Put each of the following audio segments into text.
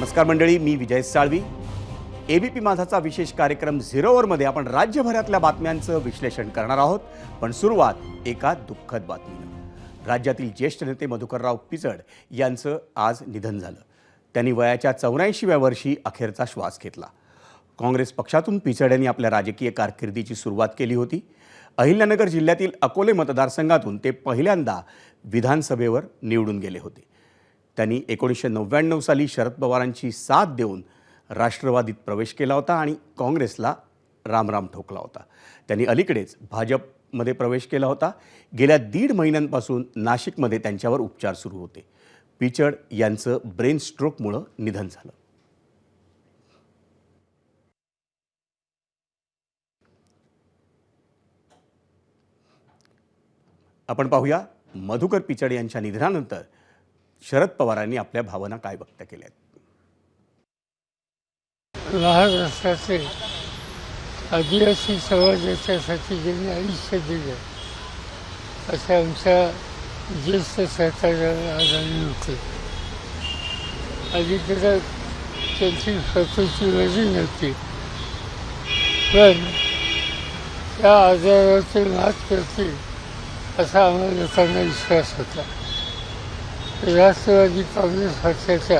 नमस्कार मंडळी, मी विजय साळवी। एबीपी माझाचा विशेष कार्यक्रम झिरो मध्ये आपण राज्यभरातल्या बातम्यांचं विश्लेषण करणार आहोत। पण सुरुवात एका दुःखद बातमीने। राज्यातील ज्येष्ठ नेते मधुकरराव पिचड यांचं आज निधन झालं। त्यांनी वयाच्या 84व्या वर्षी अखेरचा श्वास घेतला। काँग्रेस पक्षातून पिचड यांनी आपल्या राजकीय कारकिर्दीची सुरुवात केली होती। अहिल्यानगर जिल्ह्यातील अकोले मतदारसंघातून ते पहिल्यांदा विधानसभेवर निवडून गेले होते। त्यांनी 1999 साली शरद पवारांची साथ देऊन राष्ट्रवादीत प्रवेश केला होता आणि काँग्रेसला रामराम ठोकला होता। त्यांनी अलीकडेच भाजपमध्ये प्रवेश केला होता। गेल्या 1.5 महिन्यांपासून नाशिकमध्ये त्यांच्यावर उपचार सुरू होते। पिचड यांचं ब्रेन स्ट्रोकमुळे निधन झालं। आपण पाहूया मधुकर पिचड यांच्या निधनानंतर शरद पवारांनी आपल्या भावना काय व्यक्त केल्या। महाराष्ट्राचे आदिवासी समाजाच्यासाठी ज्यांनी आयुष्य दिलं अशा आमच्या ज्येष्ठ सहकार्याला आदरणीय होते। अलीकडे त्यांची स्वतःची वजन नव्हती, पण त्या आजारावर मात करतील असा आम्हाला लोकांना विश्वास होता। राष्ट्रवादी काँग्रेस पक्षाच्या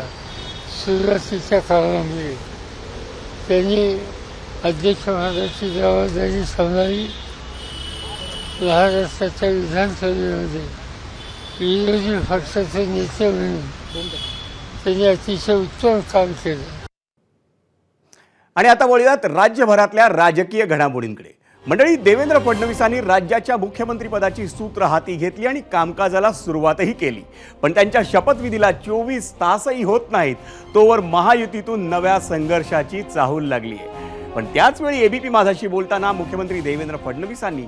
सुरुवातीच्या काळामध्ये त्यांनी अध्यक्षपदाची जबाबदारी सांभाळली। महाराष्ट्राच्या विधानसभेमध्ये विरोधी पक्षाचे नेते म्हणून त्यांनी अतिशय उत्तम काम केलं। आणि आता वळूयात राज्यभरातल्या राजकीय घडामोडींकडे। मंडळी, देवेंद्र फडणवीसांनी राज्याच्या मुख्यमंत्रीपदाची सूत्र हाती घेतली आणि कामकाजाला सुरुवातही केली। पण त्यांच्या शपथविधीला 24 तासही होत नाहीत तोवर महायुतीतून नव्या संघर्षाची चाहूल लागली आहे। पण त्याच वेळी एबीपी माझाशी बोलताना मुख्यमंत्री देवेंद्र फडणवीसांनी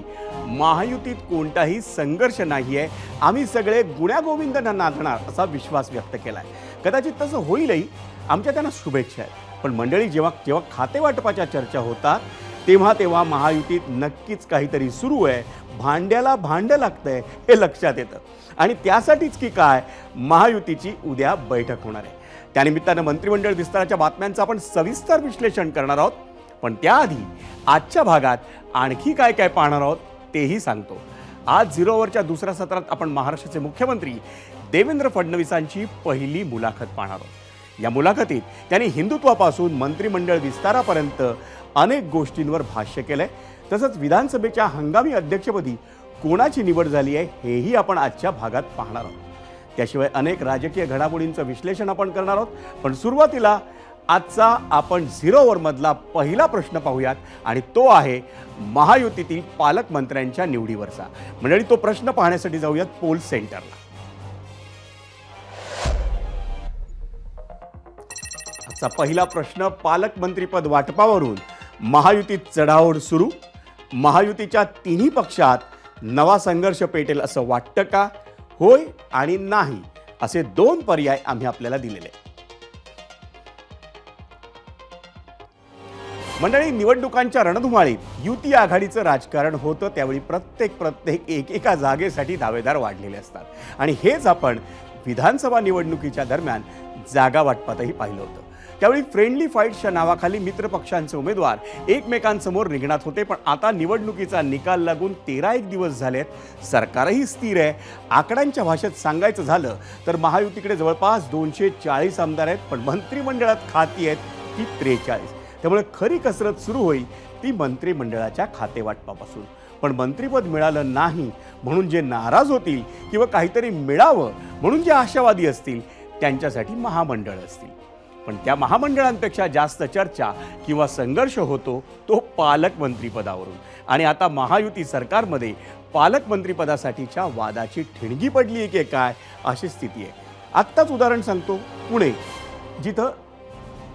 महायुतीत कोणताही संघर्ष नाहीये, आम्ही सगळे गुण्यागोविंदांना नांदणार असा विश्वास व्यक्त केलाय। कदाचित तसं होईलही, आमच्या त्यांना शुभेच्छा आहेत। पण मंडळी, जेव्हा खातेवाटपाच्या चर्चा होतात तेव्हा महायुतीत नक्कीच काहीतरी सुरू आहे, भांड्याला भांडं लागतंय हे लक्षात येतं। आणि त्यासाठीच की काय महायुतीची उद्या बैठक होणार आहे। त्यानिमित्तानं मंत्रिमंडळ विस्ताराच्या बातम्यांचं आपण सविस्तर विश्लेषण करणार आहोत। पण त्याआधी आजच्या भागात आणखी काय काय पाहणार आहोत तेही सांगतो। आज झिरोवरच्या दुसऱ्या सत्रात आपण महाराष्ट्राचे मुख्यमंत्री देवेंद्र फडणवीसांची पहिली मुलाखत पाहणार आहोत। या मुलाखतीत त्यांनी हिंदुत्वापासून मंत्रिमंडळ विस्तारापर्यंत अनेक गोष्टींवर भाष्य केलंय। तसंच विधानसभेच्या हंगामी अध्यक्षपदी कोणाची निवड झाली आहे हेही आपण आजच्या भागात पाहणार आहोत। त्याशिवाय अनेक राजकीय घडामोडींचं विश्लेषण आपण करणार आहोत। पण सुरुवातीला आजचा आपण झिरोवर मधला पहिला प्रश्न पाहूयात आणि तो आहे महायुतीतील पालकमंत्र्यांच्या निवडीवरचा। मंडळी, तो प्रश्न पाहण्यासाठी जाऊयात पोल सेंटरला। आजचा पहिला प्रश्न, पालकमंत्रीपद वाटपावरून महायुतीत चढाओढ सुरू। महायुतीच्या तिन्ही पक्षात नवा संघर्ष पेटेल असं वाटतं का? होय आणि नाही असे 2 पर्याय आम्ही आपल्याला दिलेले। मंडळी, निवडणुकांच्या रणधुमाळीत युती आघाडीचं राजकारण होतं त्यावेळी प्रत्येक एकेका जागेसाठी दावेदार वाढलेले असतात। आणि हेच आपण विधानसभा निवडणुकीच्या दरम्यान जागा वाटपातही पाहिलं होतं। त्यावेळी फ्रेंडली फाईट्सच्या नावाखाली मित्रपक्षांचे उमेदवार एकमेकांसमोर रिंगणात होते। पण आता निवडणुकीचा निकाल लागून 13 दिवस झालेत, सरकारही स्थिर आहे। आकड्यांच्या भाषेत सांगायचं झालं तर महायुतीकडे जवळपास 240 आमदार आहेत, पण मंत्रिमंडळात खाती आहेत ती 43। त्यामुळे खरी कसरत सुरू होईल ती मंत्रिमंडळाच्या खातेवाटपापासून। पण मंत्रिपद मिळालं नाही म्हणून जे नाराज होतील किंवा काहीतरी मिळावं म्हणून जे आशावादी असतील त्यांच्यासाठी महामंडळ असतील। पण त्या महामंडळांपेक्षा जास्त चर्चा किंवा संघर्ष होतो तो पालकमंत्रीपदावरून। आणि आता महायुती सरकारमध्ये पालकमंत्रीपदासाठीच्या वादाची ठिणगी पडली आहे की काय अशी स्थिती आहे। आत्ताच उदाहरण सांगतो, पुणे, जिथं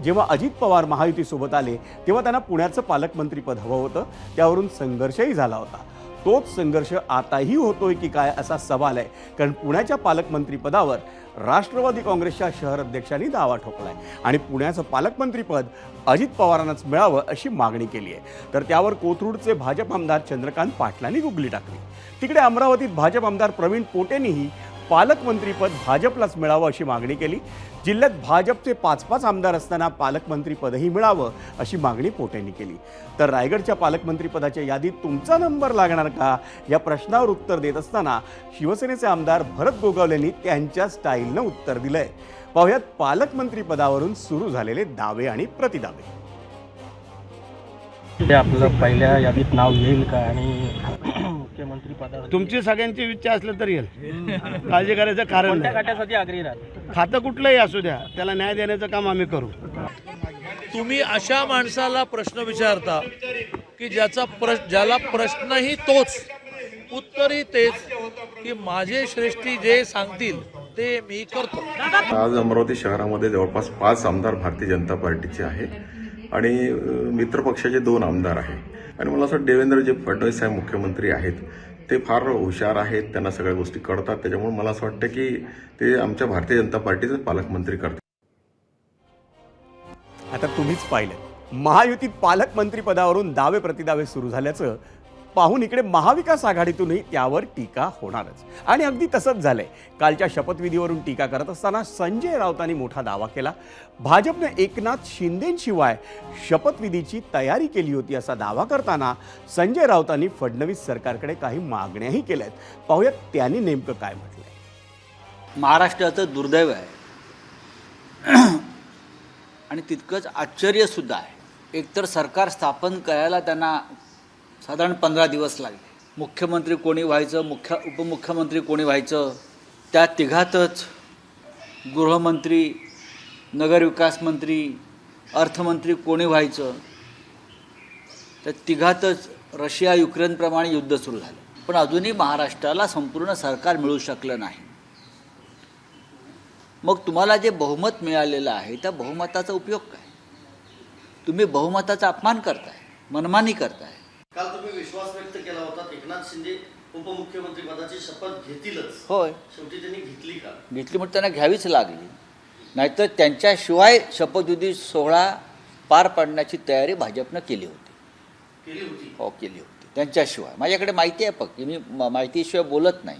जेव्हा अजित पवार महायुतीसोबत आले तेव्हा त्यांना पुण्याचं पालकमंत्रीपद हवं होतं, त्यावरून संघर्षही झाला होता। तोच संघर्ष आताही होतोय की काय असा सवाल आहे। कारण पुण्याच्या पालकमंत्रीपदावर राष्ट्रवादी काँग्रेसच्या शहर अध्यक्षांनी दावा ठोकलाय आणि पुण्याचं पालकमंत्रीपद अजित पवारांनाच मिळावं अशी मागणी केली आहे। तर त्यावर कोथरूडचे भाजप आमदार चंद्रकांत पाटलांनी गुगली टाकली। तिकडे अमरावतीत भाजप आमदार प्रवीण पोटेंनीही पालकमंत्रीपद भाजपलाच मिळावं अशी मागणी केली। जिल्ह्यात भाजपचे 5-5 आमदार असताना पालकमंत्रीपदही मिळावं अशी मागणी पोटेंनी केली. तर रायगडच्या पालकमंत्रीपदाच्या यादीत तुमचा नंबर लागणार का या प्रश्नावर उत्तर देत असताना शिवसेनेचे आमदार भरत गोगावलेंनी त्यांच्या स्टाईलनं उत्तर दिलंय. पाहुयात पालकमंत्रीपदावरून सुरू झालेले दावे आणि प्रतिदावे. ते आपलं पहिल्या यादीत नाव येईल का आणि मुख्यमंत्री पदावर तुमची सगळ्यांची इच्छा असलं तरी येईल. काळजी करायचं कारण कोणत्या नाही. गटासाठी आग्रही राहत? खातं कुठलंही असू द्या, त्याला न्याय देण्याचं काम आम्ही करू. तुम्ही अशा माणसाला प्रश्न विचारता की ज्याला प्रश्नही तोच उत्तरही तेच की माझे श्रेष्ठी जे सांगतील ते मी करतो. आज अमरावती शहरामध्ये जवळपास 5 आमदार भारतीय जनता पार्टीचे आहेत आणि मित्रपक्षाचे 2 आमदार आहेत. आणि मला असं वाटतं देवेंद्र जे फडणवीस साहेब मुख्यमंत्री आहेत ते फार हुशार आहेत, त्यांना सगळ्या गोष्टी कळतात. त्याच्यामुळे मला असं वाटतं की ते आमच्या भारतीय जनता पार्टीचे पालकमंत्री करतात. आता तुम्हीच पाहिलं महायुतीत पालकमंत्रीपदावरून दावे प्रतिदावे सुरू झाल्याचं पाहून इकडे महाविकास आघाडीतूनही त्यावर टीका होणारच. आणि अगदी तसंच झालंय. कालच्या शपथविधीवरून टीका करत असताना संजय राऊतांनी मोठा दावा केला. भाजपने एकनाथ शिंदेंशिवाय शपथविधीची तयारी केली होती असा दावा करताना संजय राऊतांनी फडणवीस सरकारकडे काही मागण्याही केल्यात. पाहूयात त्यांनी नेमकं काय म्हटलंय. महाराष्ट्राचं दुर्दैव आहे आणि तितकंच आश्चर्यसुद्धा आहे. एकतर सरकार स्थापन करायला त्यांना साधारण 15 दिवस लागले. मुख्यमंत्री कोणी व्हायचं, उपमुख्यमंत्री कोणी व्हायचं, त्या तिघातच गृहमंत्री, नगरविकास मंत्री, अर्थमंत्री कोणी व्हायचं, त्या तिघातच रशिया युक्रेनप्रमाणे युद्ध सुरू झालं. पण अजूनही महाराष्ट्राला संपूर्ण सरकार मिळू शकलं नाही. मग तुम्हाला जे बहुमत मिळालेलं आहे त्या बहुमताचा उपयोग काय? तुम्ही बहुमताचा अपमान करताय, मनमानी करताय. काल तुम्ही विश्वास व्यक्त केला होता एकनाथ शिंदे उपमुख्यमंत्री पदाची शपथ घेतीलच. होय, शेवटी त्यांनी घेतली का? घेतली म्हणून त्यांना घ्यावीच लागली. नाहीतर त्यांच्याशिवाय शपथविधी सोहळा पार पाडण्याची तयारी भाजपनं केली होती. केली होती? हो, केली होती. त्यांच्याशिवाय माझ्याकडे माहिती आहे. फक्त मी माहितीशिवाय बोलत नाही.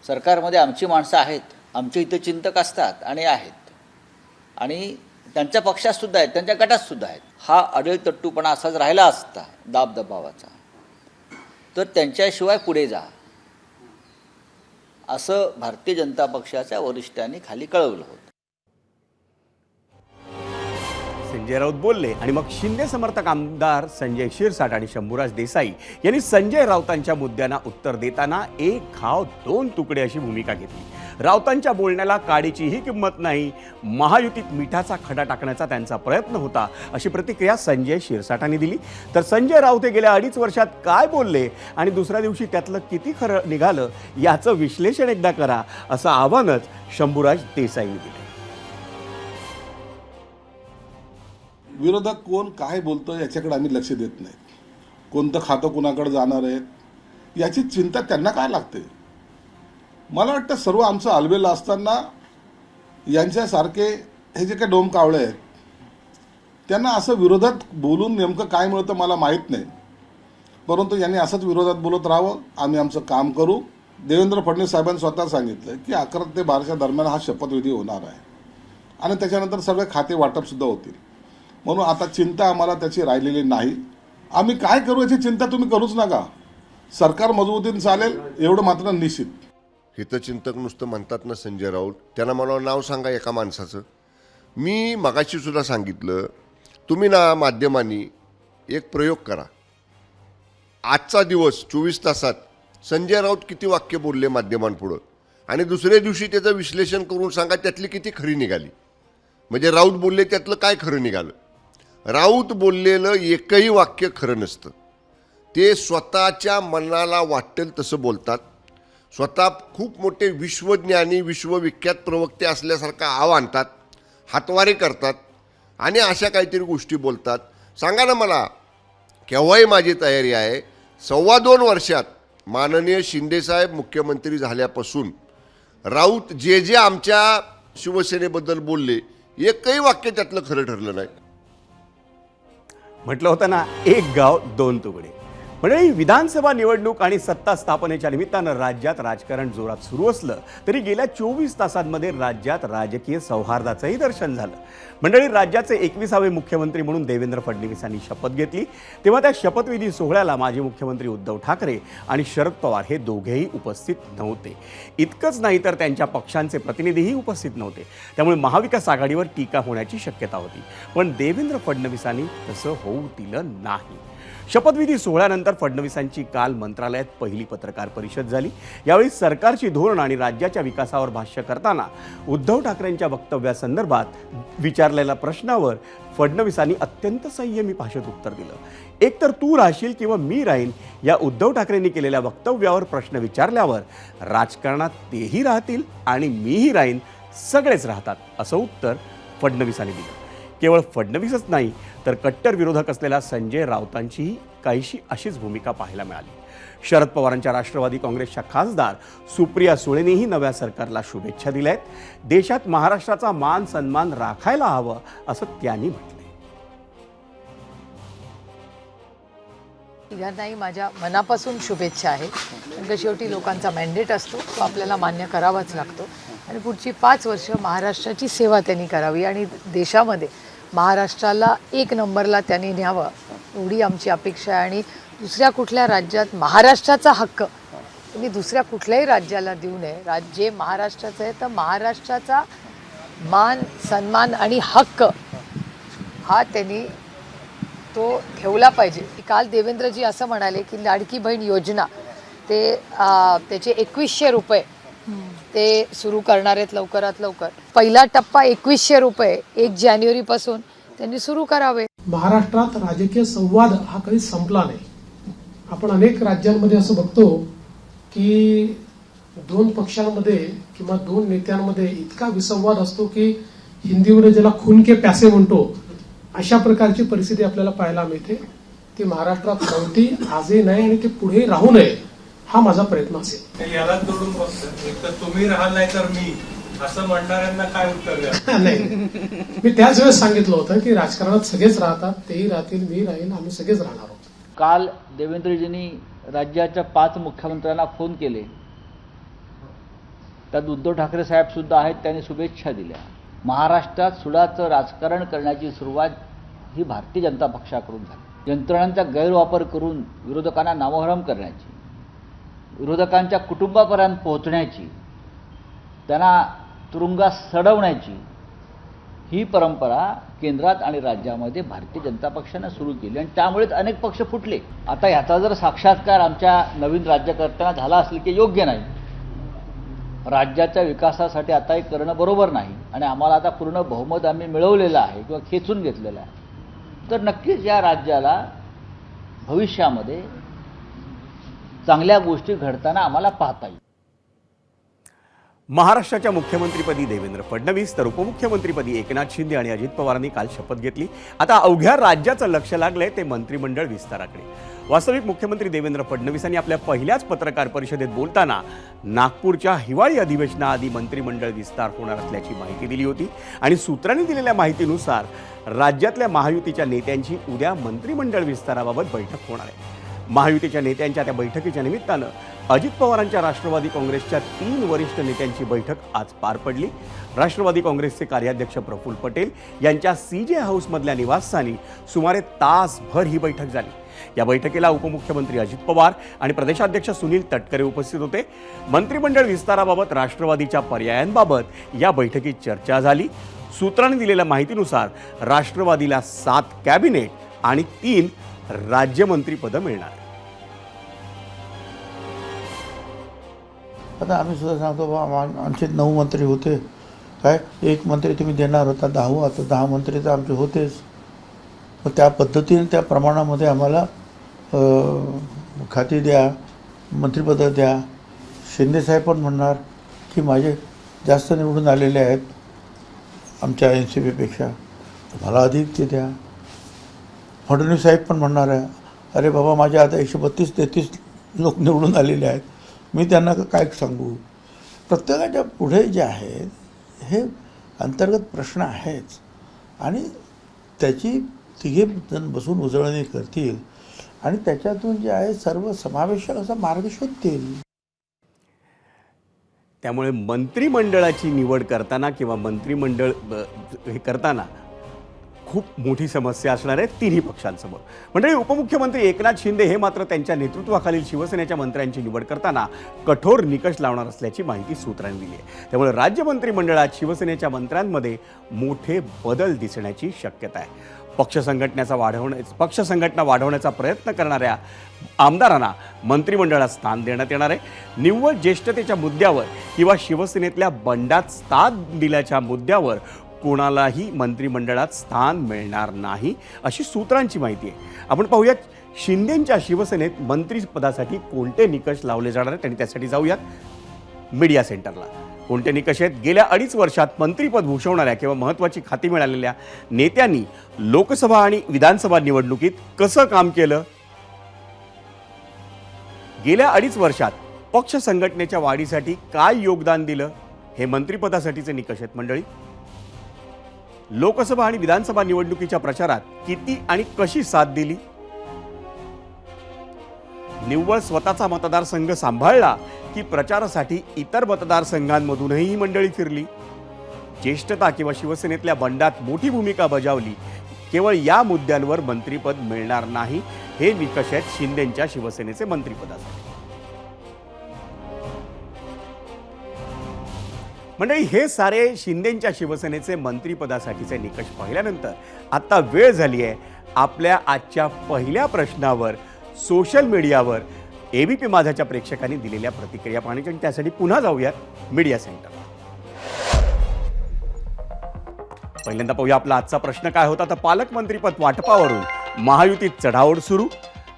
सरकारमध्ये आमची माणसं आहेत, आमचे हितचिंतक असतात आणि आहेत, आणि त्यांच्या पक्षातसुद्धा आहेत, त्यांच्या गटातसुद्धा आहेत. हा अडळतट्टूपणा असाच राहिला असता दाबदबावाचा तर त्यांच्याशिवाय पुढे जा असं भारतीय जनता पक्षाच्या वरिष्ठांनी खाली कळवलं होतं. संजय राऊत बोलले आणि मग शिंदे समर्थक आमदार संजय शिरसाट आणि शंभूराज देसाई यांनी संजय राऊतांच्या मुद्द्यांना उत्तर देताना एक घाव 2 तुकडे अशी भूमिका घेतली. राऊतांच्या बोलण्याला काडीचीही किंमत नाही, महायुतीत मिठाचा खडा टाकण्याचा त्यांचा प्रयत्न होता अशी प्रतिक्रिया संजय शिरसाटांनी दिली. तर संजय राऊत हे गेल्या 2.5 वर्षात काय बोलले आणि दुसऱ्या दिवशी त्यातलं किती खरं निघालं याचं विश्लेषण एकदा करा असं आव्हानच शंभूराज देसाईंनी दिलं. विरोधक कोण काय बोलतं याच्याकडे आम्ही लक्ष देत नाही. कोणतं खातं कुणाकडे जाणार आहे याची चिंता त्यांना काय लागते. मला वाटतं सर्व आमचं आलबेल असताना यांच्यासारखे हे जे काही डोमकावळे आहेत त्यांना असं विरोधात बोलून नेमकं काय मिळतं मला माहीत नाही. परंतु यांनी असंच विरोधात बोलत राहावं, आम्ही आमचं काम करू. देवेंद्र फडणवीस साहेबांनी स्वतः सांगितलं की 11 ते 12 दरम्यान हा शपथविधी होणार आहे आणि त्याच्यानंतर सगळे खाते वाटपसुद्धा होतील. म्हणून आता चिंता आम्हाला त्याची राहिलेली नाही. आम्ही काय करू याची चिंता तुम्ही करूच नका. सरकार मजबूतीने चालेल एवढं मात्र निश्चित. हितचिंतक नुसतं म्हणतात ना संजय राऊत, त्यांना मला नाव सांगा एका माणसाचं. मी मगाशी सुद्धा सांगितलं, तुम्ही ना माध्यमांनी एक प्रयोग करा. आजचा दिवस 24 तासात संजय राऊत किती वाक्य बोलले माध्यमांपुढं आणि दुसऱ्या दिवशी त्याचं विश्लेषण करून सांगा त्यातली किती खरी निघाली. म्हणजे राऊत बोलले त्यातलं काय खरं निघालं. राऊत बोललेलं एकही वाक्य खरं नसतं. ते स्वतःच्या मनाला वाटेल तसं बोलतात. स्वतः खूप मोठे विश्वज्ञानी विश्वविख्यात प्रवक्ते असल्यासारखा आव आणतात, हातवारे करतात आणि अशा काहीतरी गोष्टी बोलतात. सांगा ना मला, केव्हाही माझी तयारी आहे. 2.25 वर्षात माननीय शिंदेसाहेब मुख्यमंत्री झाल्यापासून राऊत जे जे आमच्या शिवसेनेबद्दल बोलले एकही वाक्य त्यातलं खरं ठरलं नाही. म्हटलं होतं ना, एक गाव 2 तुकडे. मंडळी, विधानसभा निवडणूक आणि सत्ता स्थापनेच्या निमित्तानं राज्यात राजकारण जोरात सुरू असलं तरी गेल्या 24 तासांमध्ये राज्यात राजकीय सौहार्दाचंही दर्शन झालं. मंडळी, राज्याचे 21वे मुख्यमंत्री म्हणून देवेंद्र फडणवीसांनी शपथ घेतली तेव्हा त्या शपथविधी सोहळ्याला माजी मुख्यमंत्री उद्धव ठाकरे आणि शरद पवार हे दोघेही उपस्थित नव्हते. इतकंच नाही तर त्यांच्या पक्षांचे प्रतिनिधीही उपस्थित नव्हते. त्यामुळे महाविकास आघाडीवर टीका होण्याची शक्यता होती. पण देवेंद्र फडणवीसांनी तसं होऊ दिलं नाही. शपथविधी सोहळ्यानंतर फडणवीसांची काल मंत्रालयात पहिली पत्रकार परिषद झाली. यावेळी सरकारची धोरण आणि राज्याच्या विकासावर भाष्य करताना उद्धव ठाकरेंच्या वक्तव्यासंदर्भात विचारलेल्या प्रश्नावर फडणवीसांनी अत्यंत संयमी भाषेत उत्तर दिलं. एकतर तू राहशील किंवा मी राहीन या उद्धव ठाकरेंनी केलेल्या वक्तव्यावर प्रश्न विचारल्यावर राजकारणात तेही राहतील आणि मीही राहीन, सगळेच राहतात असं उत्तर फडणवीसांनी दिलं. केवळ फडणवीसच नाही तर कट्टर विरोधक असलेल्या संजय राऊतांचीही काहीशी अशीच भूमिका पाहायला मिळाली. शरद पवारांच्या राष्ट्रवादी काँग्रेसच्या खासदार सुप्रिया सुळेंनीही नव्या सरकारला शुभेच्छा दिल्या आहेत. देशात महाराष्ट्राचा मान सन्मान राखायला हवं असं त्यांनी म्हटलंय. तिघांनाही माझ्या मनापासून शुभेच्छा आहे. कारण शेवटी लोकांचा मॅन्डेट असतो, तो आपल्याला मान्य करावाच लागतो आणि पुढची 5 वर्ष महाराष्ट्राची सेवा त्यांनी करावी आणि देशामध्ये महाराष्ट्राला 1 नंबरला त्यांनी न्यावं एवढी आमची अपेक्षा आहे. आणि दुसऱ्या कुठल्या राज्यात महाराष्ट्राचा हक्क त्यांनी दुसऱ्या कुठल्याही राज्याला देऊ नये. राज्य महाराष्ट्राचं आहे तर महाराष्ट्राचा मान सन्मान आणि हक्क हा त्यांनी तो ठेवला पाहिजे. काल देवेंद्रजी असं म्हणाले की लाडकी बहीण योजना ते त्याचे 2100 रुपये ते सुरू करणार आहेत लवकरात लवकर. पहिला टप्पा 2100 रुपये 1 जानेवारीपासून त्यांनी सुरू करावे. महाराष्ट्रात राजकीय संवाद हा कधी संपला नाही. आपण अनेक राज्यांमध्ये असं बघतो की 2 पक्षांमध्ये किंवा 2 नेत्यांमध्ये इतका विसंवाद असतो की हिंदीमध्ये ज्याला खून के प्यासे म्हणतो अशा प्रकारची परिस्थिती आपल्याला पाहायला मिळते. ती महाराष्ट्रात नव्हती, आजही नाही आणि ते पुढे राहू नये हा माझा प्रयत्न असेल. याला जोडून फक्त एक तर तुम्ही राहाल नाही तर मी असं म्हणणाऱ्यांना काय उत्तर द्या? नाही, मी त्याच वेळेस सांगितलं होतं की राजकारणात सगळेच राहतात, तेही राहतील, मी राहील, आम्ही सगळेच राहणार आहोत. काल देवेंद्रजींनी राज्याच्या 5 मुख्यमंत्र्यांना फोन केले. त्यात उद्धव ठाकरे साहेब सुद्धा आहेत, त्यांनी शुभेच्छा दिल्या. महाराष्ट्रात सुडाचं राजकारण करण्याची सुरुवात ही भारतीय जनता पक्षाकडून झाली. यंत्रणांचा गैरवापर करून विरोधकांना नामोहरम करण्याची, विरोधकांच्या कुटुंबापर्यंत पोहोचण्याची, त्यांना तुरुंगात सडवण्याची ही परंपरा केंद्रात आणि राज्यामध्ये भारतीय जनता पक्षानं सुरू केली आणि त्यामुळेच अनेक पक्ष फुटले. आता ह्याचा जर साक्षात्कार आमच्या नवीन राज्यकर्त्यांना झाला असेल की योग्य नाही, राज्याच्या विकासासाठी आता हे करणं बरोबर नाही आणि आम्हाला आता पूर्ण बहुमत आम्ही मिळवलेलं आहे किंवा खेचून घेतलेलं आहे, तर नक्कीच या राज्याला भविष्यामध्ये चांगल्या गोष्टी घडताना आम्हाला पाहता येईल. महाराष्ट्राच्या मुख्यमंत्रीपदी देवेंद्र फडणवीस तर उपमुख्यमंत्रीपदी एकनाथ शिंदे आणि अजित पवारांनी काल शपथ घेतली. आता अवघ्या राज्याचं लक्ष लागलंय ते मंत्रिमंडळ विस्ताराकडे. वास्तविक मुख्यमंत्री देवेंद्र फडणवीसांनी आपल्या पहिल्याच पत्रकार परिषदेत बोलताना नागपूरच्या हिवाळी अधिवेशनाआधी मंत्रिमंडळ विस्तार होणार असल्याची माहिती दिली होती आणि सूत्रांनी दिलेल्या माहितीनुसार राज्यातल्या महायुतीच्या नेत्यांची उद्या मंत्रिमंडळ विस्ताराबाबत बैठक होणार आहे. महायुतीच्या नेत्यांच्या त्या बैठकीच्या निमित्तानं अजित पवारांच्या राष्ट्रवादी काँग्रेसच्या 3 वरिष्ठ नेत्यांची बैठक आज पार पडली. राष्ट्रवादी काँग्रेसचे कार्याध्यक्ष प्रफुल्ल पटेल यांच्या CJ हाऊसमधल्या निवासस्थानी सुमारे तासभर ही बैठक झाली. या बैठकीला उपमुख्यमंत्री अजित पवार आणि प्रदेशाध्यक्ष सुनील तटकरे उपस्थित होते. मंत्रिमंडळ विस्ताराबाबत राष्ट्रवादीच्या पर्यायांबाबत या बैठकीत चर्चा झाली. सूत्रांनी दिलेल्या माहितीनुसार राष्ट्रवादीला 7 कॅबिनेट आणि 3 राज्यमंत्रीपदं मिळणार. आता आम्ही सुद्धा सांगतो बाबा आमचे 9 मंत्री होते, काय 1 मंत्री तुम्ही देणार होता 10, आता 10 मंत्री तर आमचे होतेच. मग त्या पद्धतीने त्या प्रमाणामध्ये आम्हाला खाती द्या, मंत्रिपदं द्या. शिंदेसाहेब पण म्हणणार की माझे जास्त निवडून आलेले आहेत आमच्या NCPपेक्षा, मला अधिक ते द्या. फडणवीस साहेब पण म्हणणार आहे अरे बाबा माझ्या आता 132-33 लोक निवडून आलेले आहेत, मी त्यांना काय सांगू. प्रत्येकाच्या पुढे जे आहेत हे अंतर्गत प्रश्न आहेच आणि त्याची तिघे जण बसून उजळणी करतील आणि त्याच्यातून जे आहे सर्व समावेशक असा मार्ग शोधतील. त्यामुळे मंत्रिमंडळाची निवड करताना किंवा मंत्रिमंडळ हे करताना खूप मोठी समस्या असणार आहे तिन्ही पक्षांसमोर. मंडळी, उपमुख्यमंत्री एकनाथ शिंदे हे मात्र त्यांच्या नेतृत्वाखालील शिवसेनेच्या मंत्र्यांची निवड करताना कठोर निकष लावणार असल्याची माहिती सूत्रांनी दिली आहे. त्यामुळे राज्य मंत्रिमंडळात शिवसेनेच्या मंत्र्यांमध्ये मोठे बदल दिसण्याची शक्यता आहे. पक्ष संघटना वाढवण्याचा प्रयत्न करणाऱ्या आमदारांना मंत्रिमंडळात स्थान देण्यात येणार आहे. निव्वळ ज्येष्ठतेच्या मुद्द्यावर किंवा शिवसेनेतल्या बंडात स्थान दिल्याच्या मुद्द्यावर कोणालाही मंत्रिमंडळात स्थान मिळणार नाही, अशी सूत्रांची माहिती आहे. आपण पाहूयात शिंदेंच्या शिवसेनेत मंत्रिपदासाठी कोणते निकष लावले जाणार आहेत आणि त्यासाठी जाऊयात मीडिया सेंटरला. कोणते निकष आहेत? गेल्या 2.5 वर्षात मंत्रिपद भूषवणाऱ्या किंवा महत्त्वाची खाती मिळालेल्या नेत्यांनी लोकसभा आणि विधानसभा निवडणुकीत कसं काम केलं? गेल्या 2.5 वर्षात पक्ष संघटनेच्या वाढीसाठी काय योगदान दिलं? हे मंत्रिपदासाठीचे निकष आहेत मंडळी. लोकसभा आणि विधानसभा निवडणुकीच्या प्रचारात किती आणि कशी साथ दिली? निव्वळ स्वतःचा मतदारसंघ सांभाळला की प्रचारासाठी इतर मतदारसंघांमधूनही ही मंडळी फिरली? ज्येष्ठता किंवा शिवसेनेतल्या बंडात मोठी भूमिका बजावली? केवळ या मुद्द्यांवर मंत्रिपद मिळणार नाही, हे निकष आहेत शिंदेंच्या शिवसेनेचे मंत्रिपदासाठी. मंडळी, हे सारे शिंदेंच्या शिवसेनेचे मंत्रिपदासाठीचे निकष पाहिल्यानंतर आता वेळ झाली आहे आपल्या आजच्या पहिल्या प्रश्नावर सोशल मीडियावर एबीपी माझाच्या प्रेक्षकांनी दिलेल्या प्रतिक्रिया पाहण्याची. आणि त्यासाठी पुन्हा जाऊयात मीडिया सेंटरला. पहिल्यांदा पाहूया आपला आजचा प्रश्न काय होता. तर पालकमंत्रीपद वाटपावरून महायुतीत चढाओढ सुरू.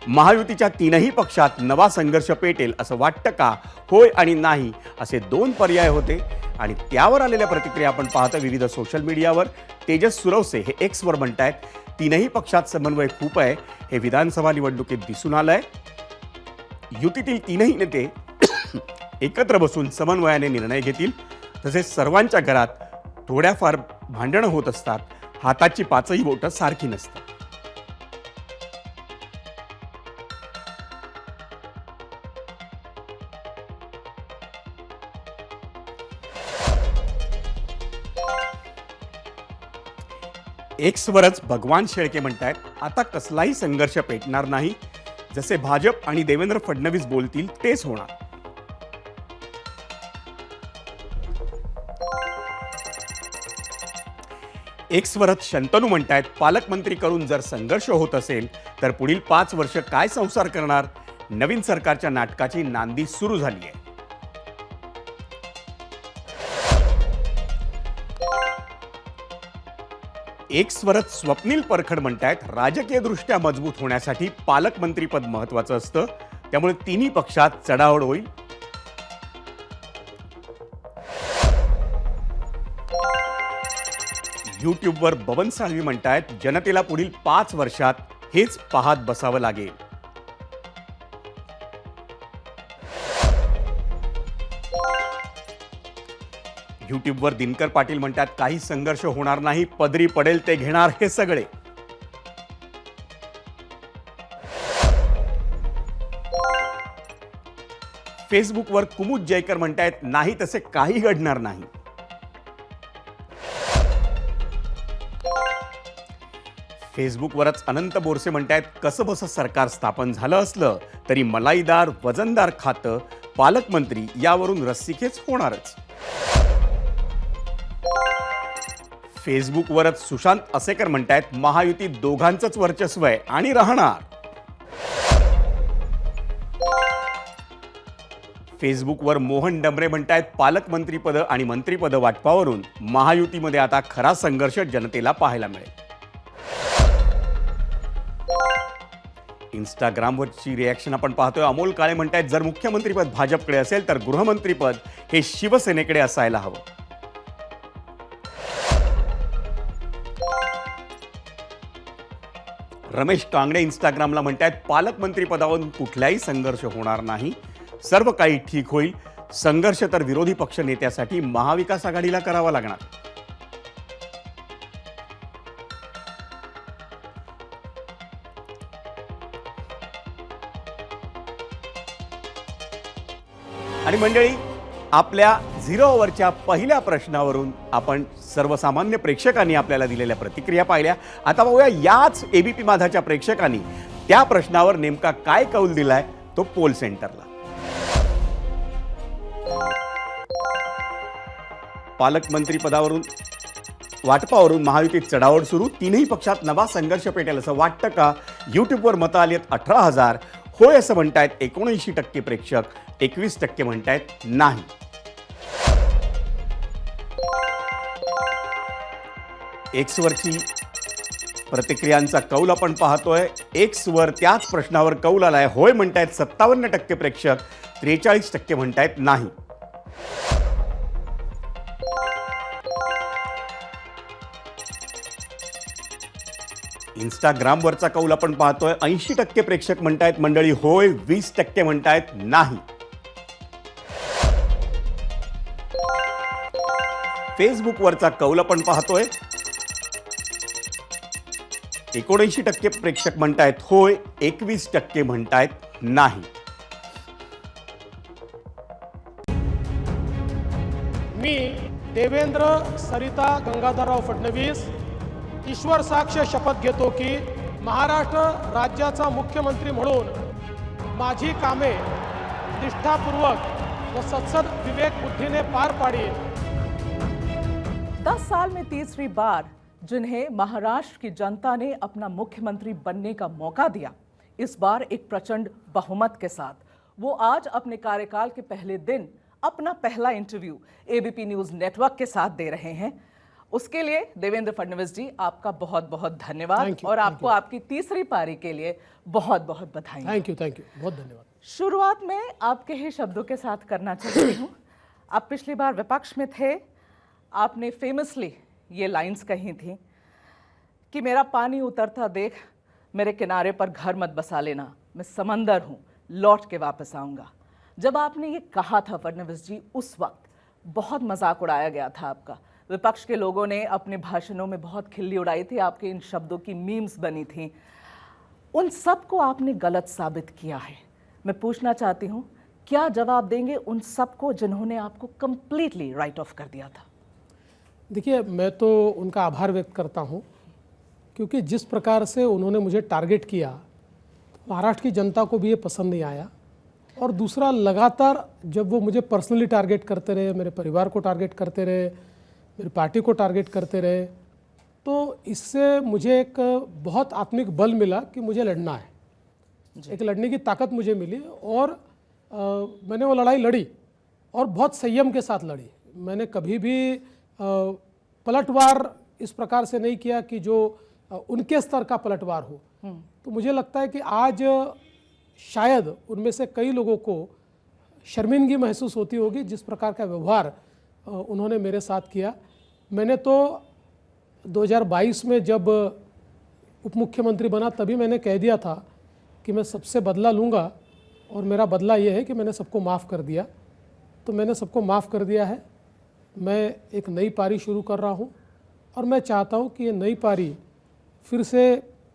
महायुतीच्या तीनही पक्षात नवा संघर्ष पेटेल असं वाटतं का? होय आणि नाही असे 2 पर्याय होते आणि त्यावर आलेल्या प्रतिक्रिया आपण पाहतो विविध सोशल मीडियावर. तेजस सुरवसे हे एक्सवर म्हणतायत, तीनही पक्षात समन्वय खूप आहे, हे विधानसभा निवडणुकीत दिसून आलंय. युतीतील तीनही नेते एकत्र बसून समन्वयाने निर्णय घेतील. तसेच सर्वांच्या घरात थोड्याफार भांडणं होत असतात, हाताची 5ही बोटं सारखी नसतात. एक्सवरच भगवान शेळके म्हणतायत, आता कसलाही संघर्ष पेटणार नाही, जसे भाजप आणि देवेंद्र फडणवीस बोलतील तेच होणार. एक्सवरच शंतनू म्हणतायत, पालकमंत्री करून जर संघर्ष होत असेल तर पुढील 5 वर्ष काय संसार करणार? नवीन सरकारच्या नाटकाची नांदी सुरू झाली आहे. एक्सवरच स्वप्नील परखड म्हणतायत, राजकीय दृष्ट्या मजबूत होण्यासाठी पालकमंत्रीपद महत्वाचं असतं, त्यामुळे तिन्ही पक्षात चढाओढ होईल. यूट्यूबवर बबन साळवी म्हणतायत, जनतेला पुढील 5 वर्षात हेच पाहत बसावं लागेल. यूट्यूबवर दिनकर पाटील म्हणतात, काही संघर्ष होणार नाही, पदरी पडेल ते घेणार हे सगळे. फेसबुकवर कुमुद जयकर म्हणतायत, नाही तसे काही घडणार नाही. फेसबुकवरच अनंत बोरसे म्हणतायत, कसं बसं सरकार स्थापन झालं असलं तरी मलाईदार वजनदार खातं पालकमंत्री यावरून रस्सीखेच होणारच. फेसबुकवरच सुशांत असेकर म्हणतायत, महायुतीत दोघांचंच वर्चस्व आहे आणि राहणार. फेसबुकवर मोहन डमरे म्हणतायत, पालकमंत्रीपद आणि मंत्रिपद वाटपावरून महायुतीमध्ये आता खरा संघर्ष जनतेला पाहायला मिळेल. इंस्टाग्रामवरची रिॲक्शन आपण पाहतोय. अमोल काळे म्हणतायत, जर मुख्यमंत्रीपद भाजपकडे असेल तर गृहमंत्रीपद हे शिवसेनेकडे असायला हवं. रमेश कांगडे इंस्टाग्रामला म्हणतायत, पालकमंत्रीपदावरून कुठलाही संघर्ष होणार नाही, सर्व काही ठीक होईल. संघर्ष तर विरोधी पक्ष नेत्यासाठी महाविकास आघाडीला करावा लागणार. आणि मंडळी, आपल्या 0 ओव्हरच्या पहिल्या प्रश्नावरून आपण सर्वसामान्य प्रेक्षकांनी आपल्याला दिलेल्या प्रतिक्रिया पाहिल्या. आता बघूया याच एबीपी माझाच्या प्रेक्षकांनी त्या प्रश्नावर नेमका काय कौल दिलाय तो पोल सेंटरला. पालकमंत्री पदावरून वाटपावरून महायुतीत चढाओढ सुरू. तीनही पक्षात नवा संघर्ष पेटेल असं वाटतं का? यूट्यूबवर मतं आली आहेत 18,000. होय असं म्हणतायत 79% प्रेक्षक, 21% म्हणतायत नाही. एक्सवरची प्रतिक्रियांचा कौल आपण पाहतोय. एक्सवर त्याच प्रश्नावर कौल आलाय. होय म्हणतायत 57% प्रेक्षक, 43% म्हणतायत नाही. इंस्टाग्रामवरचा कौल आपण पाहतोय. 80% प्रेक्षक म्हणतायत मंडळी होय, 20% म्हणतायत नाही. फेसबुकवरचा कौल आपण पाहतोय. 79% प्रेक्षक म्हणतायत होय, 21% म्हणतायत नाही. मी देवेंद्र सरिता गंगाधरराव फडणवीस ईश्वर साक्ष शपथ घेतो की महाराष्ट्र राज्याचा मुख्यमंत्री म्हणून माझी कामे निष्ठापूर्वक व सत्सद विवेक बुद्धीने पार पाडीन. 10 साल में तीसरी बार जिन्हें महाराष्ट्र की जनता ने अपना मुख्यमंत्री बनने का मौका दिया, इस बार एक प्रचंड बहुमत के साथ वो आज अपने कार्यकाल के पहले दिन अपना पहला इंटरव्यू एबीपी न्यूज नेटवर्क के साथ दे रहे हैं. उसके लिए देवेंद्र फडणवीस जी आपका बहुत बहुत धन्यवाद और आपको आपकी तीसरी पारी के लिए बहुत बहुत बधाई. थैंक यू, बहुत धन्यवाद. शुरुआत में आपके ही शब्दों के साथ करना चाहती हूँ. आप पिछली बार विपक्ष में थे, आपने फेमसली ये लाइंस कही थी कि मेरा पानी उतरता देख मेरे किनारे पर घर मत बसा लेना, मैं समंदर हूँ, लौट के वापस आऊँगा. जब आपने ये कहा था फडणवीस जी, उस वक्त बहुत मजाक उड़ाया गया था आपका. विपक्ष के लोगों ने अपने भाषणों में बहुत खिल्ली उड़ाई थी, आपके इन शब्दों की मीम्स बनी थी. उन सब को आपने गलत साबित किया है. मैं पूछना चाहती हूँ, क्या जवाब देंगे उन सबको जिन्होंने आपको कंप्लीटली राइट ऑफ कर दिया था? देखिए, मैं तो उनका आभार व्यक्त करता हूँ, क्योंकि जिस प्रकार से उन्होंने मुझे टारगेट किया, महाराष्ट्र की जनता को भी ये पसंद नहीं आया. और दूसरा, लगातार जब वो मुझे पर्सनली टारगेट करते रहे, मेरे परिवार को टारगेट करते रहे, मेरी पार्टी को टारगेट करते रहे, तो इससे मुझे एक बहुत आत्मिक बल मिला कि मुझे लड़ना है. एक लड़ने की ताकत मुझे मिली और मैंने वो लड़ाई लड़ी और बहुत संयम के साथ लड़ी. मैंने कभी भी पलटवार इस प्रकार से नहीं किया कि जो उनके स्तर का पलटवार हो. तो मुझे लगता है कि आज शायद उनमें से कई लोगों को शर्मिंदगी महसूस होती होगी जिस प्रकार का व्यवहार उन्होंने मेरे साथ किया. मैंने तो 2022 में जब उप मुख्यमंत्री बना, तभी मैंने कह दिया था कि मैं सबसे बदला लूँगा और मेरा बदला ये है कि मैंने सबको माफ़ कर दिया. तो मैंने सबको माफ़ कर दिया है. मैं एक नई पारी शुरू कर रहा हूँ और मैं चाहता हूँ कि ये नई पारी फिर से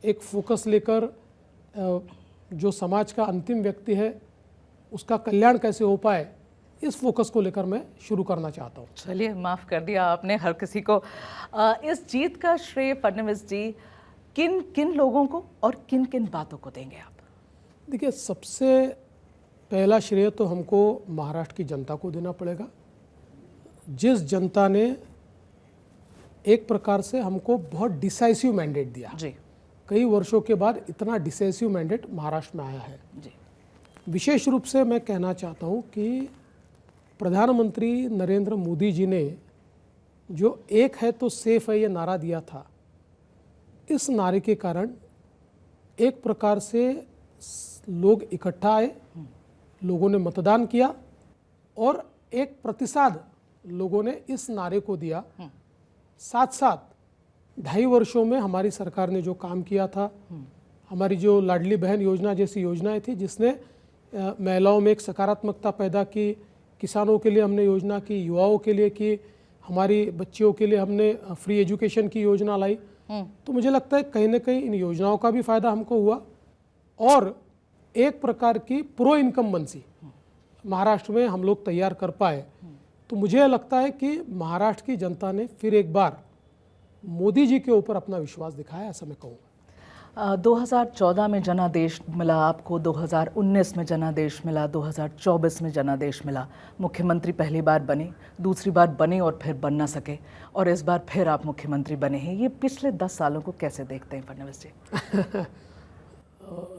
एक फोकस लेकर जो समाज का अंतिम व्यक्ति है उसका कल्याण कैसे हो पाए, इस फोकस को लेकर मैं शुरू करना चाहता हूँ. चलिए, माफ़ कर दिया आपने हर किसी को. इस जीत का श्रेय फडणवीस जी किन किन लोगों को और किन किन बातों को देंगे आप? देखिए, सबसे पहला श्रेय तो हमको महाराष्ट्र की जनता को देना पड़ेगा, जिस जनता ने एक प्रकार से हमको बहुत डिसाइसिव मैंडेट दिया. जी. कई वर्षों के बाद इतना डिसाइसिव मैंडेट महाराष्ट्र में आया है. जी. विशेष रूप से मैं कहना चाहता हूँ कि प्रधानमंत्री नरेंद्र मोदी जी ने जो एक है तो सेफ है ये नारा दिया था, इस नारे के कारण एक प्रकार से लोग इकट्ठा आए, लोगों ने मतदान किया और एक प्रतिसाद लोगों ने इस नारे को दिया. साथ साथ 2.5 वर्षों में हमारी सरकार ने जो काम किया था, हमारी जो लाडली बहन योजना जैसी योजनाएं थी जिसने महिलाओं में एक सकारात्मकता पैदा की, किसानों के लिए हमने योजना की, युवाओं के लिए की, हमारी बच्चियों के लिए हमने फ्री एजुकेशन की योजना लाई. तो मुझे लगता है कहीं ना कहीं इन योजनाओं का भी फ़ायदा हमको हुआ और एक प्रकार की प्रो इनकम्बेंसी महाराष्ट्र में हम लोग तैयार कर पाए, तो मुझे लगता है कि महाराष्ट्र की जनता ने फिर एक बार मोदी जी के ऊपर अपना विश्वास दिखाया, ऐसा मैं कहूँगा। 2014 में जनादेश मिला आपको, 2019 में जनादेश मिला, 2024 में जनादेश मिला। मुख्यमंत्री पहली बार बने, दूसरी बार बने और फिर बन ना सके, और इस बार फिर आप मुख्यमंत्री बने हैं। ये पिछले 10 सालों को कैसे देखते हैं फडणवीस जी?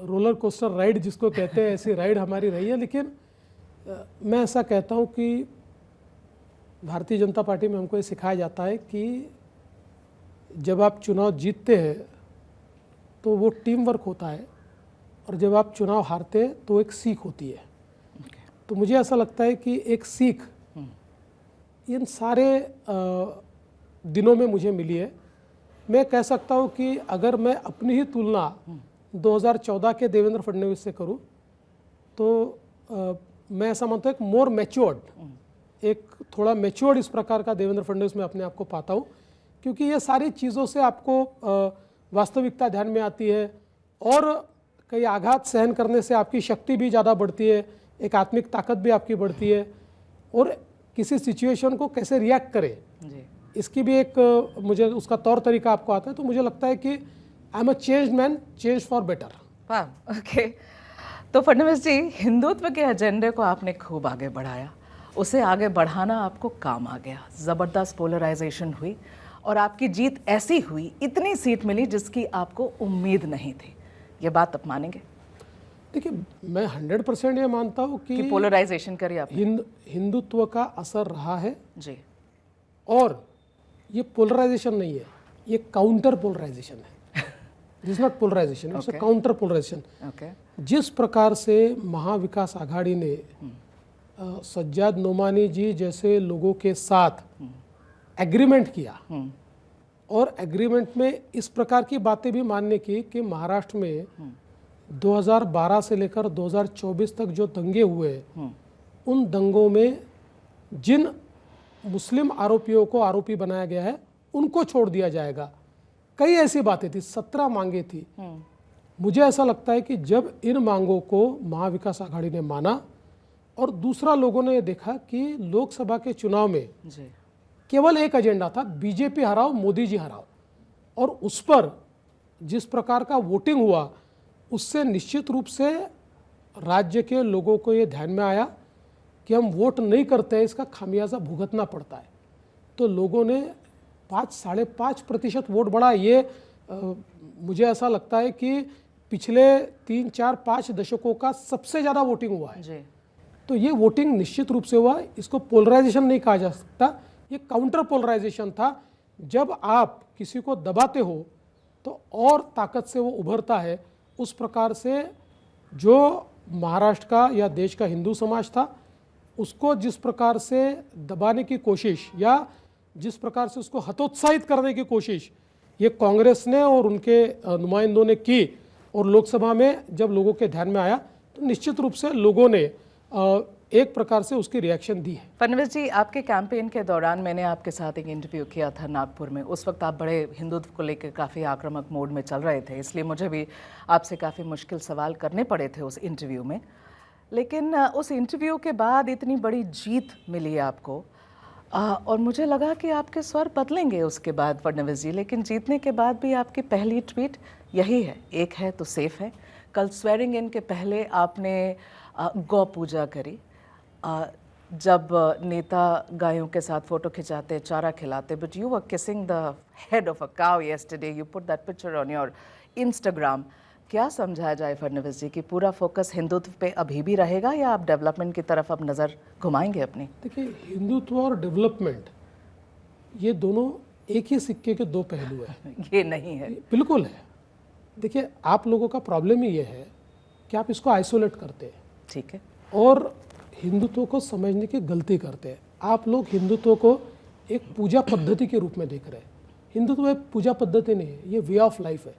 रोलर कोस्टर राइड जिसको कहते हैं, ऐसी राइड हमारी रही है। लेकिन मैं ऐसा कहता हूँ कि भारतीय जनता पार्टी में हमको ये सिखाया जाता है कि जब आप चुनाव जीतते हैं तो वो टीम वर्क होता है, और जब आप चुनाव हारते हैं तो एक सीख होती है। तो मुझे ऐसा लगता है कि एक सीख इन सारे दिनों में मुझे मिली है। मैं कह सकता हूँ कि अगर मैं अपनी ही तुलना 2014 के देवेंद्र फडणवीस से करूँ तो मैं ऐसा मानता हूँ एक मोर मैच्योर्ड, एक थोड़ा मैच्योर्ड इस प्रकार का देवेंद्र फडणवीस में अपने आप को पाता हूँ, क्योंकि ये सारी चीज़ों से आपको वास्तविकता ध्यान में आती है, और कई आघात सहन करने से आपकी शक्ति भी ज़्यादा बढ़ती है, एक आत्मिक ताकत भी आपकी बढ़ती है, और किसी सिचुएशन को कैसे रिएक्ट करें इसकी भी एक मुझे उसका तौर तरीका आपको आता है। तो मुझे लगता है कि I am a changed man, change for better. वाह, ओके। तो फडणवीस जी, हिंदुत्व के एजेंडे को आपने खूब आगे बढ़ाया, उसे आगे बढ़ाना आपको काम आ गया। ज़बरदस्त पोलराइजेशन हुई और आपकी जीत ऐसी हुई, इतनी सीट मिली जिसकी आपको उम्मीद नहीं थी। ये बात आप मानेंगे? देखिए, मैं 100% ये मानता हूँ कि पोलराइजेशन करी आपने। हिंदुत्व का असर रहा है जी, और ये पोलराइजेशन नहीं है, ये काउंटर पोलराइजेशन है। This not polarization, it's a counter polarization. जिस प्रकार से महाविकास आघाड़ी ने सज्जाद नोमानी जी जैसे लोगों के साथ एग्रीमेंट किया, और एग्रीमेंट में इस प्रकार की बातें भी मानने की कि महाराष्ट्र में 2012 से लेकर 2024 तक जो दंगे हुए, उन दंगों में जिन मुस्लिम आरोपियों को आरोपी बनाया गया है उनको छोड़ दिया जाएगा। कई ऐसी बातें थी, 17 मांगे थी। मुझे ऐसा लगता है कि जब इन मांगों को महाविकास आघाड़ी ने माना, और दूसरा लोगों ने ये देखा कि लोकसभा के चुनाव में केवल एक एजेंडा था, बीजेपी हराओ, मोदी जी हराओ, और उस पर जिस प्रकार का वोटिंग हुआ उससे निश्चित रूप से राज्य के लोगों को ये ध्यान में आया कि हम वोट नहीं करते हैं, इसका खामियाजा भुगतना पड़ता है। तो लोगों ने 5-5.5% वोट बढ़ा। ये मुझे ऐसा लगता है कि पिछले 3-4-5 दशकों का सबसे ज़्यादा वोटिंग हुआ है। तो ये वोटिंग निश्चित रूप से हुआ, इसको पोलराइजेशन नहीं कहा जा सकता, ये काउंटर पोलराइजेशन था। जब आप किसी को दबाते हो तो और ताकत से वो उभरता है। उस प्रकार से जो महाराष्ट्र का या देश का हिंदू समाज था, उसको जिस प्रकार से दबाने की कोशिश या जिस प्रकार से उसको हतोत्साहित करने की कोशिश ये कांग्रेस ने और उनके नुमाइंदों ने की, और लोकसभा में जब लोगों के ध्यान में आया तो निश्चित रूप से लोगों ने एक प्रकार से उसकी रिएक्शन दी है। फडणवीस जी, आपके कैंपेन के दौरान मैंने आपके साथ एक इंटरव्यू किया था नागपुर में। उस वक्त आप बड़े हिंदुत्व को लेकर काफ़ी आक्रामक मोड में चल रहे थे, इसलिए मुझे भी आपसे काफ़ी मुश्किल सवाल करने पड़े थे उस इंटरव्यू में। लेकिन उस इंटरव्यू के बाद इतनी बड़ी जीत मिली आपको, और मुझे लगा कि आपके स्वर बदलेंगे उसके बाद फडणवीस जी, लेकिन जीतने के बाद भी आपकी पहली ट्वीट यही है, एक है तो सेफ है। कल स्वेरिंग इन के पहले आपने गौ पूजा करी। जब नेता गायों के साथ फोटो खिंचाते, चारा खिलाते, but you were kissing the head of a cow yesterday, you put that picture on your Instagram. क्या समझाया जाए फडणवीस जी कि पूरा फोकस हिंदुत्व पे अभी भी रहेगा, या आप डेवलपमेंट की तरफ अब नज़र घुमाएंगे अपनी? देखिए, हिंदुत्व और डेवलपमेंट ये दोनों एक ही सिक्के के दो पहलू है। ये नहीं है। बिल्कुल है। देखिए, आप लोगों का प्रॉब्लम ही ये है कि आप इसको आइसोलेट करते हैं, ठीक है, और हिंदुत्व को समझने की गलती करते हैं। आप लोग हिंदुत्व को एक पूजा पद्धति के रूप में देख रहे हैं। हिंदुत्व एक पूजा पद्धति नहीं है, ये वे ऑफ लाइफ है।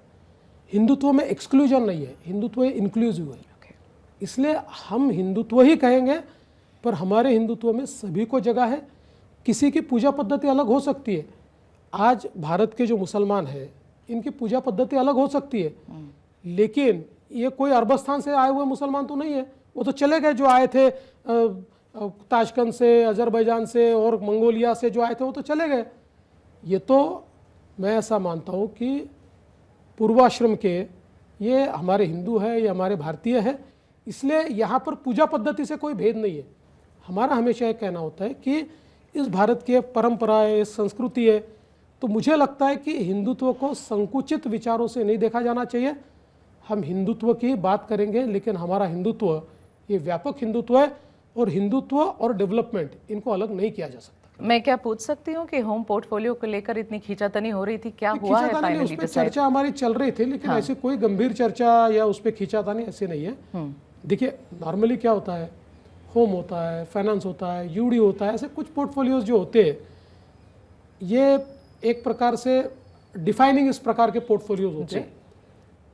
हिंदुत्व में एक्सक्लूजन नहीं है, हिंदुत्व इंक्लूसिव है। इसलिए हम हिंदुत्व ही कहेंगे, पर हमारे हिंदुत्व में सभी को जगह है। किसी की पूजा पद्धति अलग हो सकती है। आज भारत के जो मुसलमान हैं, इनकी पूजा पद्धति अलग हो सकती है, लेकिन ये कोई अरबस्तान से आए हुए मुसलमान तो नहीं है, वो तो चले गए, जो आए थे ताशकंद से, अजरबैजान से और मंगोलिया से जो आए थे वो तो चले गए। ये तो मैं ऐसा मानता हूँ कि पूर्वाश्रम के ये हमारे हिंदू है, ये हमारे भारतीय है, इसलिए यहाँ पर पूजा पद्धति से कोई भेद नहीं है। हमारा हमेशा ये कहना होता है कि इस भारत की परंपरा है, इस संस्कृति है, तो मुझे लगता है कि हिंदुत्व को संकुचित विचारों से नहीं देखा जाना चाहिए। हम हिंदुत्व की बात करेंगे, लेकिन हमारा हिंदुत्व ये व्यापक हिंदुत्व है, और हिंदुत्व और डेवलपमेंट इनको अलग नहीं किया जा सकता। मैं क्या पूछ सकती हूँ कि होम पोर्टफोलियो को लेकर इतनी खींचातानी हो रही थी, क्या हुआ है फाइनली? उस पर चर्चा हमारी चल रही थी, लेकिन ऐसी कोई गंभीर चर्चा या उस पर खींचातानी ऐसी नहीं है। देखिए नॉर्मली क्या होता है, होम होता है, फाइनेंस होता है, यूडी होता है, ऐसे कुछ पोर्टफोलियोज जो होते हैं ये एक प्रकार से डिफाइनिंग इस प्रकार के पोर्टफोलियोज होते हैं।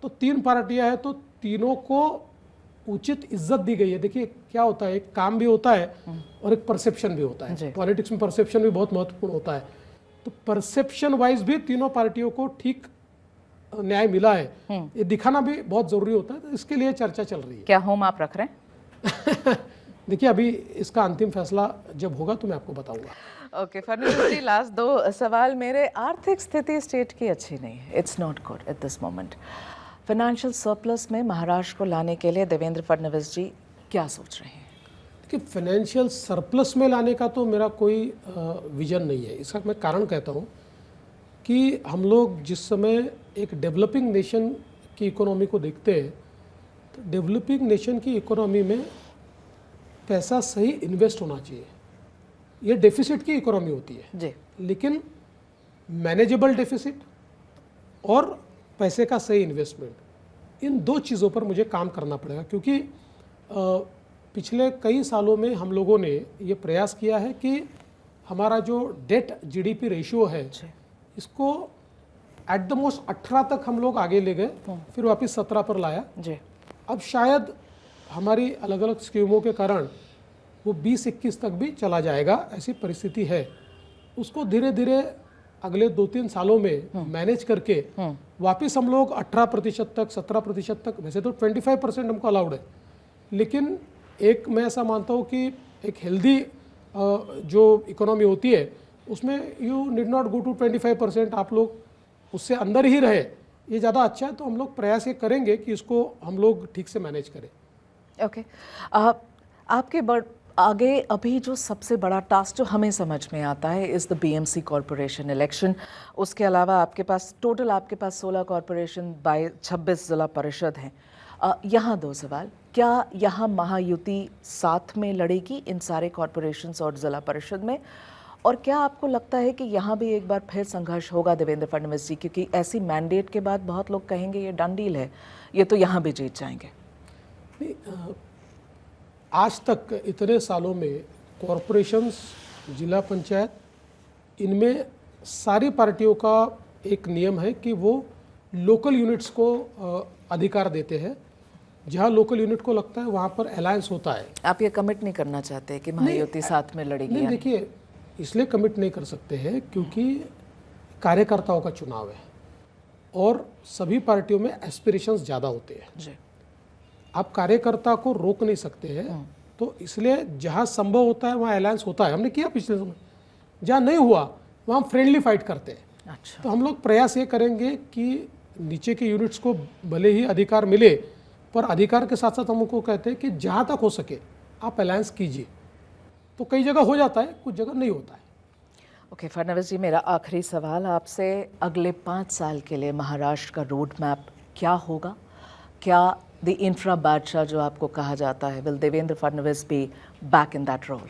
तो 3 पार्टियां हैं, तो तीनों को उचित इज्जत दी गई है। देखिए क्या होता है, एक काम भी होता है और एक परसेप्शन भी होता है। पॉलिटिक्स में परसेप्शन भी बहुत महत्वपूर्ण होता है। तो परसेप्शन वाइज भी तीनों पार्टियों को ठीक न्याय मिला है, ये दिखाना भी बहुत जरूरी होता है। तो इसके लिए चर्चा चल रही है। क्या होम आप रख रहे हैं? देखिए अभी इसका अंतिम फैसला जब होगा तो मैं आपको बताऊंगा। ओके फडणवीस जी, लास्ट 2 सवाल मेरे। आर्थिक स्थिति स्टेट की अच्छी नहीं है, it's not good at this moment. Financial surplus में महाराष्ट्र को लाने के लिए देवेंद्र फडणवीस जी क्या सोच रहे हैं? कि फाइनेंशियल सरप्लस में लाने का तो मेरा कोई विजन नहीं है। इसका मैं कारण कहता हूँ कि हम लोग जिस समय एक डेवलपिंग नेशन की इकोनॉमी को देखते हैं, तो डेवलपिंग नेशन की इकोनॉमी में पैसा सही इन्वेस्ट होना चाहिए। ये डेफिसिट की इकोनॉमी होती है जी, लेकिन मैनेजेबल डेफिसिट और पैसे का सही इन्वेस्टमेंट, इन 2 चीज़ों पर मुझे काम करना पड़ेगा। क्योंकि पिछले कई सालों में हम लोगों ने ये प्रयास किया है कि हमारा जो डेट जीडीपी रेशियो है इसको एट द मोस्ट 18 तक हम लोग आगे ले गए, फिर वापस 17 पर लाया जी। अब शायद हमारी अलग अलग स्कीमों के कारण वो 20-21 तक भी चला जाएगा, ऐसी परिस्थिति है। उसको धीरे धीरे अगले 2-3 सालों में मैनेज करके वापस हम लोग 18% तक, 17% तक, वैसे तो 25% हमको अलाउड है, लेकिन एक मैं ऐसा मानता हूँ कि एक हेल्दी जो इकोनॉमी होती है उसमें you need not go to 25%, आप लोग उससे अंदर ही रहे, ये ज़्यादा अच्छा है। तो हम लोग प्रयास ये करेंगे कि इसको हम लोग ठीक से मैनेज करें। ओके आपके आगे अभी जो सबसे बड़ा टास्क जो हमें समझ में आता है is the BMC corporation election. उसके अलावा आपके पास 16 कॉरपोरेशन बाय 26 जिला परिषद हैं। यहाँ 2 सवाल, क्या यहाँ महायुति साथ में लड़ेगी इन सारे कॉरपोरेशंस और जिला परिषद में, और क्या आपको लगता है कि यहाँ भी एक बार फिर संघर्ष होगा देवेंद्र फडणवीस जी, क्योंकि ऐसी मैंडेट के बाद बहुत लोग कहेंगे ये डन डील है, ये तो यहाँ भी जीत जाएंगे? आज तक इतने सालों में कॉरपोरेशंस, जिला पंचायत, इनमें सारी पार्टियों का एक नियम है कि वो लोकल यूनिट्स को अधिकार देते हैं। जहाँ लोकल यूनिट को लगता है वहाँ पर अलायंस होता है। आप ये कमिट नहीं करना चाहते कि महायुति साथ में लड़ेगी? नहीं, देखिए इसलिए कमिट नहीं कर सकते हैं क्योंकि कार्यकर्ताओं का चुनाव है और सभी पार्टियों में एस्पिरेशंस ज़्यादा होते हैं जी। आप कार्यकर्ता को रोक नहीं सकते हैं, तो इसलिए जहाँ संभव होता है वहाँ अलायंस होता है। हमने किया पिछले समय, जहाँ नहीं हुआ वहाँ हम फ्रेंडली फाइट करते हैं। अच्छा। तो हम लोग प्रयास ये करेंगे कि नीचे के यूनिट्स को भले ही अधिकार मिले, पर अधिकार के साथ साथ हम उनको कहते हैं कि जहाँ तक हो सके आप अलायंस कीजिए। तो कई जगह हो जाता है, कुछ जगह नहीं होता है। ओके फडणवीस जी, मेरा आखिरी सवाल आपसे, अगले 5 साल के लिए महाराष्ट्र का रोड मैप क्या होगा? क्या द इंफ्रा बादशाह जो आपको कहा जाता है, will Devendra Fadnavis be back in that role?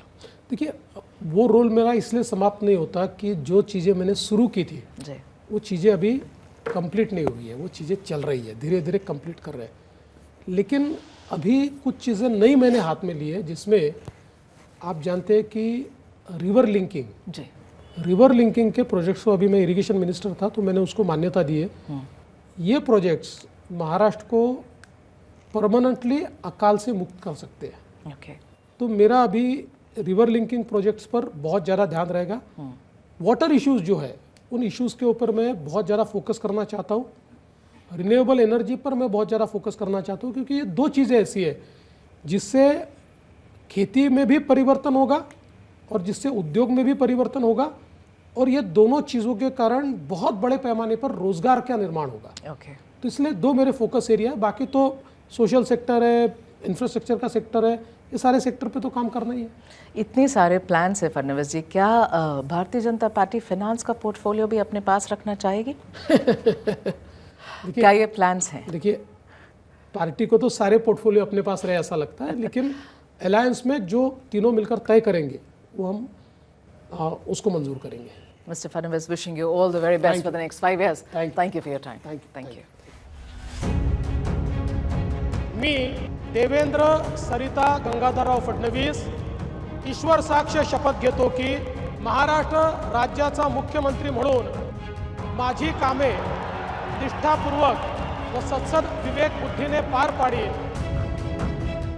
देखिए वो रोल मेरा इसलिए समाप्त नहीं होता कि जो चीज़ें मैंने शुरू की थी जी, वो चीज़ें अभी कंप्लीट नहीं हुई है, वो चीज़ें चल रही है, धीरे धीरे कंप्लीट कर रहे हैं। लेकिन अभी कुछ चीज़ें नई मैंने हाथ में ली है, जिसमें आप जानते हैं कि रिवर लिंकिंग जी, रिवर लिंकिंग के प्रोजेक्ट्स को, अभी मैं इरिगेशन मिनिस्टर था तो मैंने उसको मान्यता दी है। ये प्रोजेक्ट्स महाराष्ट्र को परमानेंटली अकाल से मुक्त कर सकते हैं। ओके। तो मेरा अभी रिवर लिंकिंग प्रोजेक्ट्स पर बहुत ज़्यादा ध्यान रहेगा। वाटर इश्यूज़ जो है उन इश्यूज़ के ऊपर मैं बहुत ज़्यादा फोकस करना चाहता हूँ। रिन्यूएबल एनर्जी पर मैं बहुत ज़्यादा फोकस करना चाहता हूँ, क्योंकि ये 2 चीज़ें ऐसी है जिससे खेती में भी परिवर्तन होगा और जिससे उद्योग में भी परिवर्तन होगा, और ये दोनों चीज़ों के कारण बहुत बड़े पैमाने पर रोजगार का निर्माण होगा। ओके, तो इसलिए दो मेरे फोकस एरिया है। बाकी तो सोशल सेक्टर है, इंफ्रास्ट्रक्चर का सेक्टर है, ये सारे सेक्टर पे तो काम करना ही है। इतने सारे प्लान्स है फडणवीस जी, क्या भारतीय जनता पार्टी फाइनेंस का पोर्टफोलियो भी अपने पास रखना चाहेगी? क्या ये प्लान्स हैं? देखिए, पार्टी को तो सारे पोर्टफोलियो अपने पास रहे ऐसा लगता है, लेकिन अलायंस में जो तीनों मिलकर तय करेंगे वो हम उसको मंजूर करेंगे। Mr. Fadnavis, wishing you all the very best Thank for the next 5 years. Thank you for your time. Thank you. you. मी देवेंद्र सरिता गंगाधरराव फडणवीस ईश्वर साक्ष शपथ घेतो की महाराष्ट्र राज्याचा मुख्यमंत्री म्हणून माझी कामे निष्ठापूर्वक व सत्सद विवेक बुद्धीने पार पाडीन।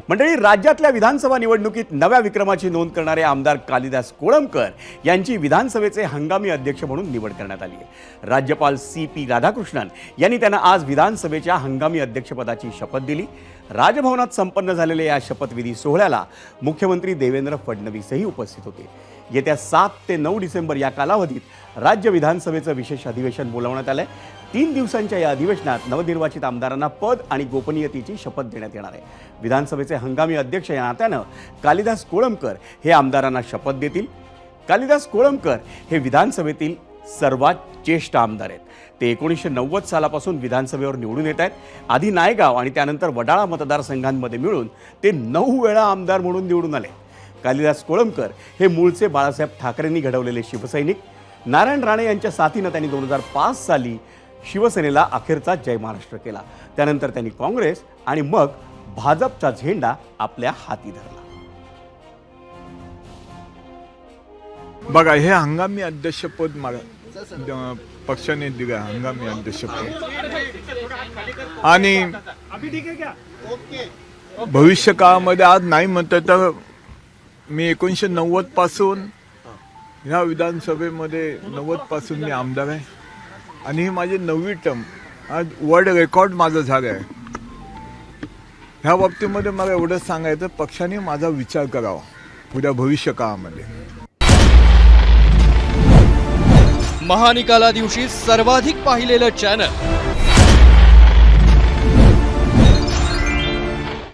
मंडळी, राज्यातल्या विधानसभा निवडणुकीत नव्या विक्रमाची नोंद करणारे आमदार कालिदास कोळंबकर यांची विधानसभेचे हंगामी अध्यक्ष म्हणून निवड करण्यात आली आहे। राज्यपाल CP राधाकृष्णन यांनी त्यांना आज विधानसभेच्या हंगामी अध्यक्षपदाची शपथ दिली। राजभवनात संपन्न झालेल्या या शपथविधी सोहळ्याला मुख्यमंत्री देवेंद्र फडणवीसही उपस्थित होते। येत्या 7 ते 9 डिसेंबर या कालावधीत राज्य विधानसभेचं विशेष अधिवेशन बोलावण्यात आलंय। 3 दिवसांच्या या अधिवेशनात नवनिर्वाचित आमदारांना पद आणि गोपनीयतेची शपथ देण्यात येणार आहे। विधानसभेचे हंगामी अध्यक्ष या नात्यानं कालिदास कोळंबकर हे आमदारांना शपथ देतील। कालिदास कोळंबकर हे विधानसभेतील सर्वात ज्येष्ठ आमदार आहेत। ते 1990 सालापासून विधानसभेवर निवडून येत आहेत। आधी नायगाव आणि त्यानंतर वडाळा मतदारसंघांमध्ये मिळून ते 9 वेळा आमदार म्हणून निवडून आले। कालिदास कोळंबकर हे मूळचे बाळासाहेब ठाकरेंनी घडवलेले शिवसैनिक। नारायण राणे यांच्या साथीनं त्यांनी 2005 साली शिवसेनेला अखेरचा जय महाराष्ट्र केला। त्यानंतर त्यांनी काँग्रेस आणि मग भाजपचा झेंडा आपल्या हाती धरला। बघा, हे हंगामी अध्यक्षपद पक्षाने दिलं, हंगामी अध्यक्षपद, आणि भविष्य काळामध्ये आज नाही म्हणतात तर मी 1990 पासून ह्या विधानसभेमध्ये 90 पासून मी आमदार आहे आणि ही माझी 9वी टर्म। आज वर्ल्ड रेकॉर्ड माझं झालं आहे। ह्या बाबतीमध्ये मला एवढंच सांगायचं, पक्षाने माझा विचार करावा उद्या भविष्य काळामध्ये। महानिकाला दिवशी सर्वाधिक पाहिलेलं चॅनल